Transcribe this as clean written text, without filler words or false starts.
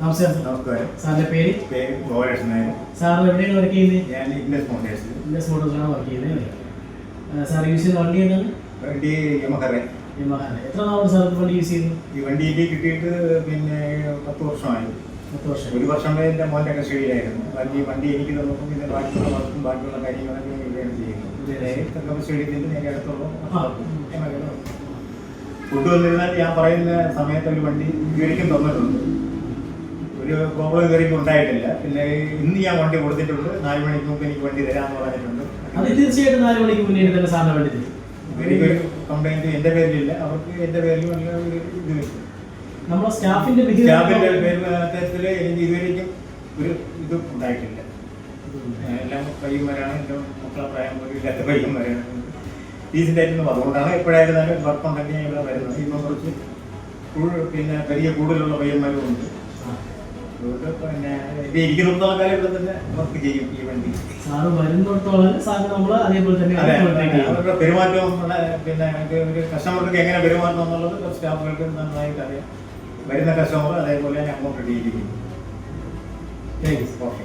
നമസ്കാരം. നമസ്കാരം. സാറിന്റെ പേര്? ഗോപാലകൃഷ്ണൻ നായർ. സാർ എവിടെയാണ് വർക്ക് ചെയ്യുന്നത്? ഞാൻ ഇൻഡസ് മോട്ടേഴ്സിൽ. ഇൻഡസ് മോട്ടോഴ്സിലാണ് വർക്ക് ചെയ്യുന്നത്. സാർ യൂസ് ചെയ്യുന്ന വണ്ടി ഏതാണ്? വണ്ടി യമഹറെ. എത്ര നാളാണ് സാർ വണ്ടി യൂസ് ചെയ്യുന്നത്? ഈ വണ്ടി എനിക്ക് കിട്ടിയിട്ട് പിന്നെ 10 വർഷമായി. 10 വർഷം. ഒരു വർഷം വരെ എൻ്റെ മോൻ്റെ കസ്റ്റഡിയിലായിരുന്നു. ബാക്കി വണ്ടി എനിക്ക് തന്നപ്പോൾ പിന്നെ ബാക്കിയുള്ള വർക്കും ബാക്കിയുള്ള കാര്യങ്ങളൊക്കെ ഇവിടെയാണ് ചെയ്യുന്നത്. കസ്റ്റഡിയിൽ നേരെ അടുത്തുള്ള ഫുഡ് വന്നിരുന്നാൽ ഞാൻ പറയുന്ന സമയത്ത് ഒരു വണ്ടി ഇതുവരെയും തന്നിട്ടുണ്ട്. ഒരു പ്രോബ്ലം ഇതുവരെയും ഉണ്ടായിട്ടില്ല. പിന്നെ ഇന്ന് ഞാൻ വണ്ടി കൊടുത്തിട്ടുണ്ട്. 4 മണിക്ക് മുമ്പ് എനിക്ക് വണ്ടി തരാമെന്ന് പറഞ്ഞിട്ടുണ്ട്. അത് തീർച്ചയായിട്ടും 4 മണിക്ക് മുന്നേ തന്നെ സാറിന് വണ്ടി തരും. എനിക്കൊരു കംപ്ലൈൻറ്റ് എൻ്റെ പേരിലില്ല, അവർക്ക് എൻ്റെ പേരിലും നല്ല ഒരു ഇത് വരും. നമ്മുടെ സ്റ്റാഫിൻ്റെ പേരിൽ എനിക്ക് ഇതുവരെയും ഒരു ഇത് ഉണ്ടായിട്ടില്ല. എല്ലാം പയ്യന്മാരാണ്. എൻ്റെ മക്കളെ പ്രായം പോലും ഇല്ലാത്ത പയ്യന്മാരാണ്. ഡീസൻ്റ് ആയിരുന്നു. അതുകൊണ്ടാണ് എപ്പോഴായാലും നല്ല വർക്ക് ഉണ്ടെങ്കിൽ ഇവിടെ വരുന്നത്. ഇപ്പം കുറച്ച് പിന്നെ വലിയ കൂടുതലുള്ള പയ്യന്മാരും ഉണ്ട്. അതുകൊണ്ട് പിന്നെ എൻ്റെ ഇരിക്കുന്നിടത്തോളം കാലം ഇവിടെ തന്നെ വർക്ക് ചെയ്യും ഈ വണ്ടി. സാറ് വരുന്നിടത്തോളം സാറ് നമ്മൾ അതേപോലെ തന്നെ അവരുടെ പെരുമാറ്റവും പിന്നെ ഒരു കസ്റ്റമർക്ക് എങ്ങനെ പെരുമാറണം എന്നുള്ളത് സ്റ്റാഫുകൾക്ക് നന്നായിട്ട് അറിയാം. വരുന്ന കസ്റ്റമർ അതേപോലെ അങ്ങോട്ട് ഡീൽ ചെയ്യും. Thank you. ഓക്കെ.